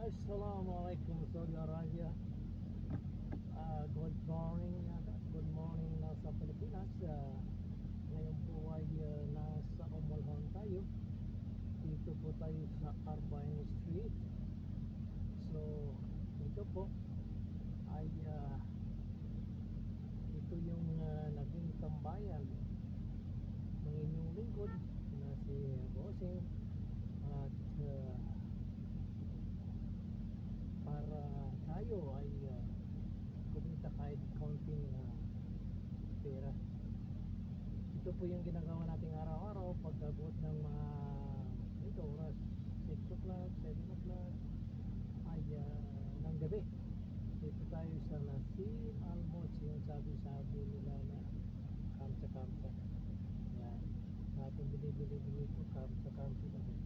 Assalamualaikum Saudi Arabia. Good morning sa Pilipinas. Ngayon po ay nasa Umulhon tayo. Dito po tayo sa Arbine Street. So, ito po ay ito yung naging tambayan ng inyong lingkod na si Bossing at para tayo ay kumita kahit konting pera. Ito po yung ginagawa nating araw-araw pagkabot ng mga ito oras 6 o'clock, 7 o'clock ay ng gabi. Dito tayo sa Nasim Almond, yung sabi nila na kamsa-kamsa. Yan. Sa ating binibili dito, kamsa-kamsa na din.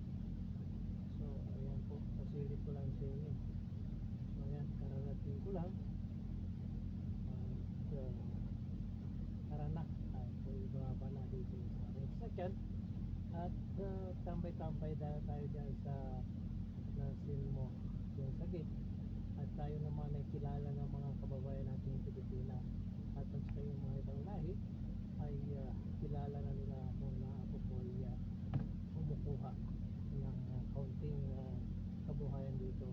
So, ayan po, pasilip ko lang sa inyo. So, ayan, kararating ko lang. At tara na, tayo bumaba na dito sa aking sasakyan. At tambay-tambay tayo dyan sa Nasim mo, yung sagit. At tayo naman ay kilala ng mga kababayan natin Pilipina. At sa yung mga ibang lahi ay kilala na nila ako na ako po ay kumukuha ng kaunting kabuhayan dito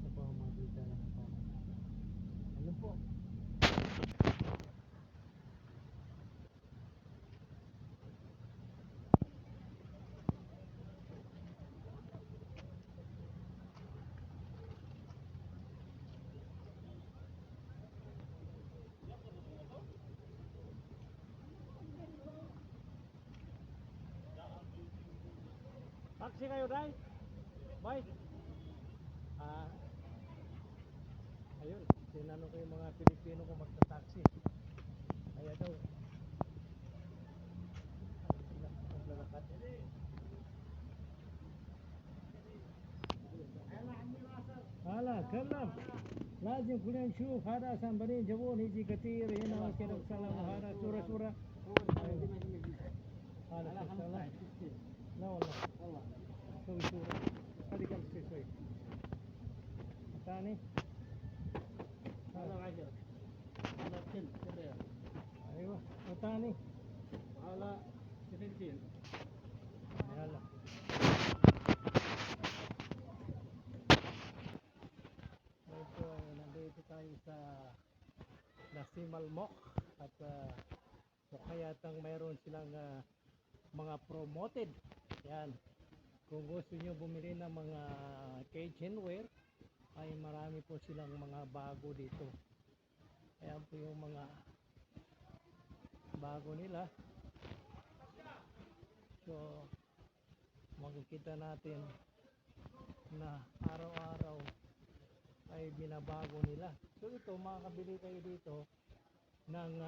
sa pamamagitan ng pamamaraan. Ayun po. Taxi kayo, Day? Bye. Ayun, tinanong ko yung mga Pilipino kung magta-taxi. Kaya daw, maglalakad. हाला كلم لازم كلنا نشوف هذا عشان بنين جابون يجي كثير هنا وكذا وسلام وهذا صورة هذا ان شاء الله. لا والله سوي صورة هذه كم شوي ثاني هذا 10 هذا 10 ايوه وثاني هذا 17 يلا. Ito, nandito tayo sa Nasim Almok at mukha yatang mayroon silang mga promoted. Yan. Kung gusto nyo bumili ng mga kitchenware ay marami po silang mga bago dito. Ayan po yung mga bago nila. So makikita natin na araw-araw ay binabago nila. So ito, makakabili kayo dito ng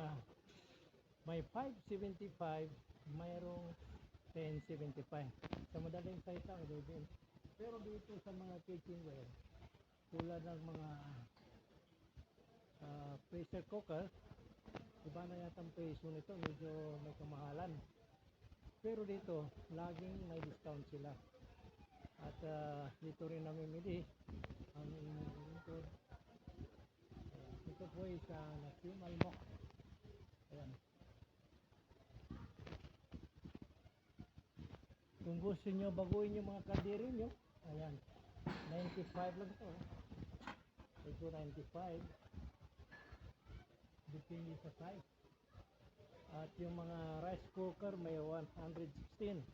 may 575, mayroong 1075. Sa madaling salita, pero dito sa mga kitchenware tulad ng mga pressure cooker, iba na yata ang presyo nito, medyo may kamahalan. Pero dito, laging may discount sila. At dito rin namimili ang lingkod. Ito po ay sa Nasim Almok. Ayan. Kung gusto nyo baguhin yung mga kadiri nyo, ayan, 95 lang ito. Ito 95. Depende sa size. At yung mga rice cooker may 116.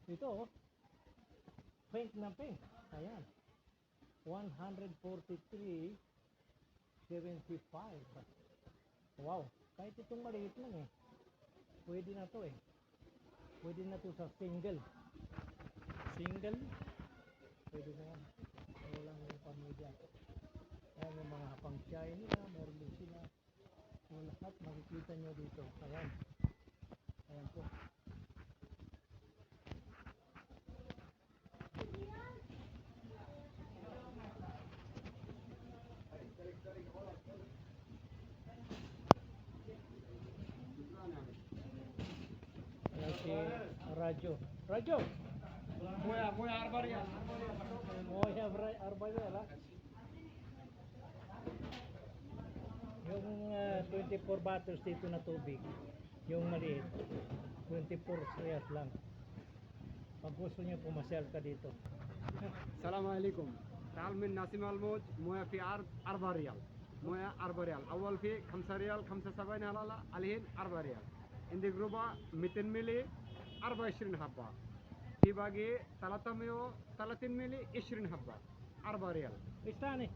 Ito, pink na pink. Ayan. 143.75. Wow. Kahit itong maliit lang eh. Pwede na to eh. Pwede na to sa single. Single. Pwede na yan. Walang yung pamilya. Ayan yung mga pang-chai nila. Meron din sila. So lahat makikita nyo dito. Ayan. Ayan po. Ayan si Radyo. Radyo! Moya Arbaria. Moya Arbayela. Yung 24 bottles dito na tubig, yung maliit, 24 riyals lang. Pag gusto niyo pumasyal ka dito. السلام عليكم. تعال من ناسم الموج مويه في عرض 4 ريال. مويه 4 ريال. اول في 5 ريال 75 هلا الحين 4 ريال. عندي جروبه 200 ملي 24 حبه. في باقي 330 ملي 20 حبه 4 ريال. ايش ثاني؟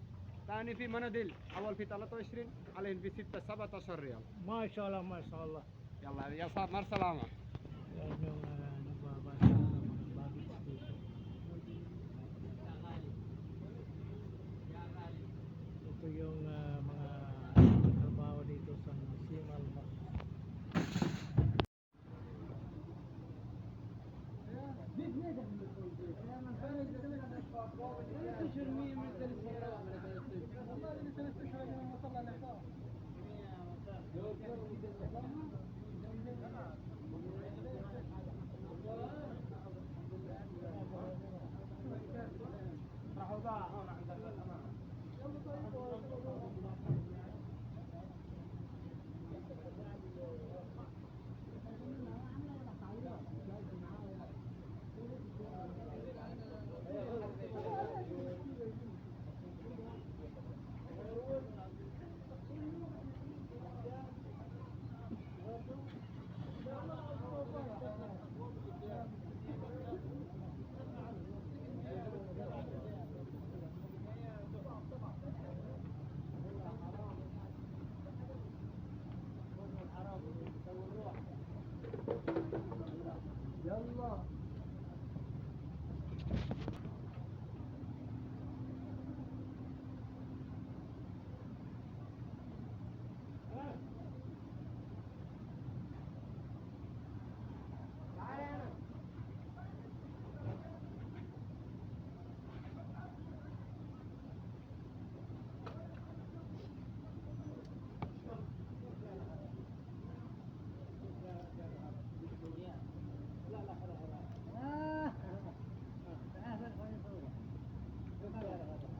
ثاني في مناديل اول في 23 الحين في 6 17 ريال. ما شاء الله ما شاء الله. يلا يا صاحب مر سلامه. Yan yung nagbabasa ng mga baggage dito. Ito yung mga trabaho dito sa Simal Box.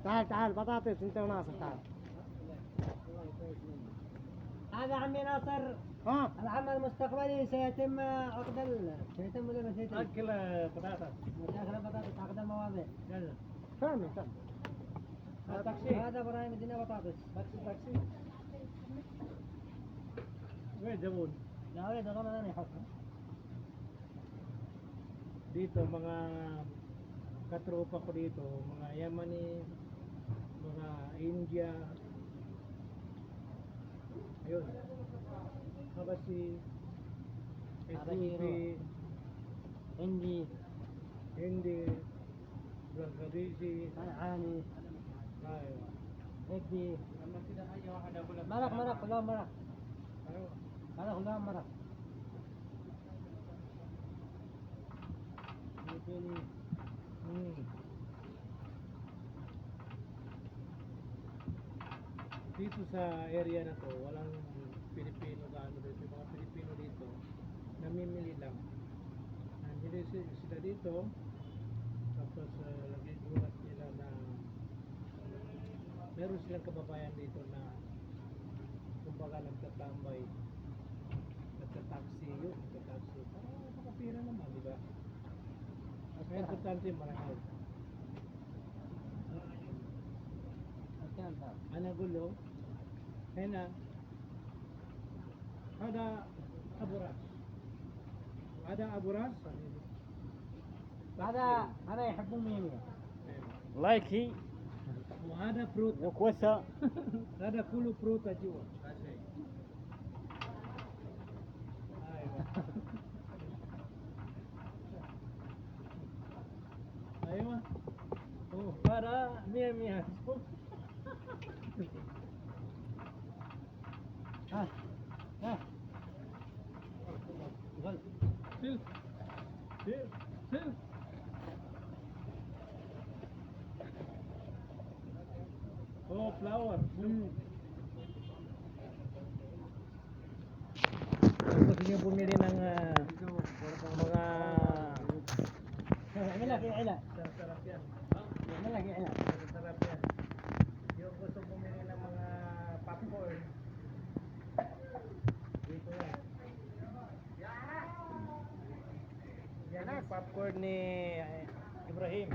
تعال تعال بطاطس انت وناصر تعال. هذا عمي ناصر ها العمل المستقبلي سيتم سيتم ولا ما سيتم؟ Agkila patatas. مشاكل بطاطس عقد المواضيع. Yan. فاهم فاهم. Taxi. هذا ابراهيم الدنيا بطاطس. Taxi. Wait, Jabon. لا اريد والله انا يحكم. Dito mga katropa ko dito, mga Yemeni, mga India. Ayun. Habashi, Ethiopia, عندي Hindi, Bangladeshi. صنعاني Ayun. هيك مرق مرق لا مرق Ayun. مرق لا مرق. Philippine. Dito sa area na to, walang Pilipino gaano dito. Yung mga Pilipino dito, namimili lang. Nandito sila dito, tapos lagi gulat nila na meron silang kababayan dito na kumbaga nagtatambay, nagtataksi yun, nagtataksi. Parang makapira naman, di ba? Kaya importante marahil. أنا أقول له هنا هذا أبو راس هذا أبو راس هذا يحب الميمية. لايكي وهذا فروت وكوسه. هذا كله فروت جوا أيوة أيوة para mia ها ها Sil. Oh, flower. Gusto niyo bumili ng mga اعمل لك علا sarap yan. اعمل لك علا. Sarap popcorn ni Ibrahim.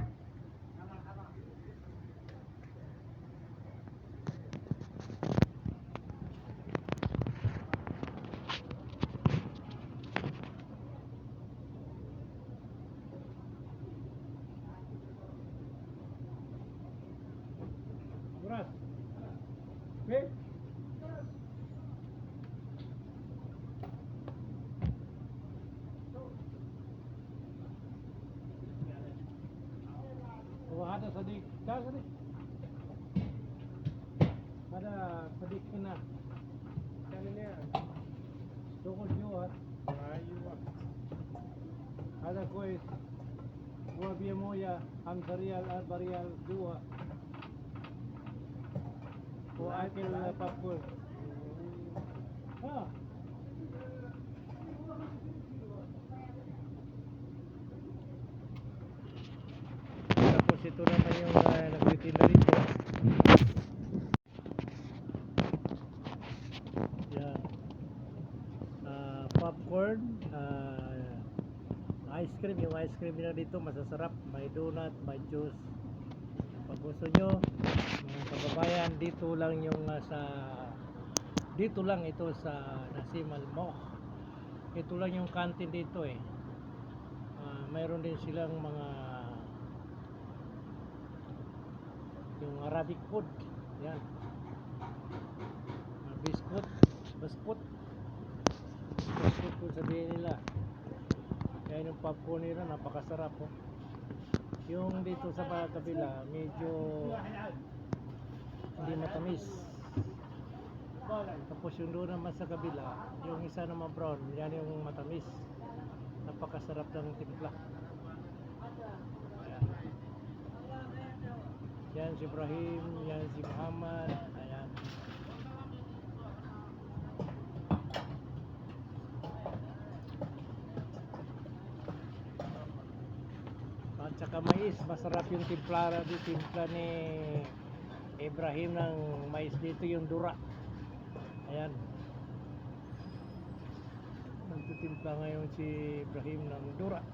Buras. Okay. Ada sadik, dah sadik. Ada sadik kena. Kan ini toko jual. Ayuh. Ada koi. Gua biar moya, Hamzarial, Arbarial, dua. Gua akil papul. Ah. Tapos ito naman yung nagtitinda dito. Yan. Popcorn, ice cream. Yung ice cream nila dito masasarap. May donut, may juice. Pag gusto nyo, mga kababayan, dito lang yung dito lang ito sa Nasim Al Mokh. Ito lang yung canteen dito eh. Mayroon din silang mga yung Arabic food. Yan. Biscuit kung sabihin nila. Yan yung popcorn nila, napakasarap po. Yung dito sa kabila, medyo hindi matamis. Tapos yung doon naman sa kabila, yung isa naman brown, yan yung matamis. Napakasarap ng timpla. Yan si Ibrahim, yan si Muhammad. Ayan. At saka mais, masarap yung timpla ni Ibrahim ng mais dito, yung dura. Ayan. Nagtitimpla ngayon si Ibrahim ng dura.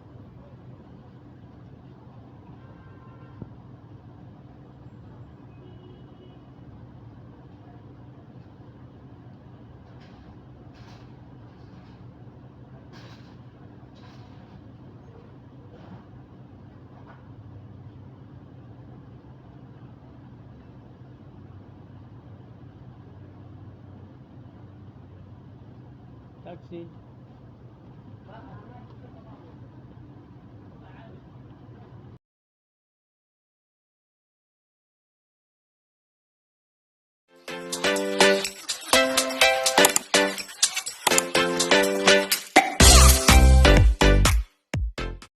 Taxi.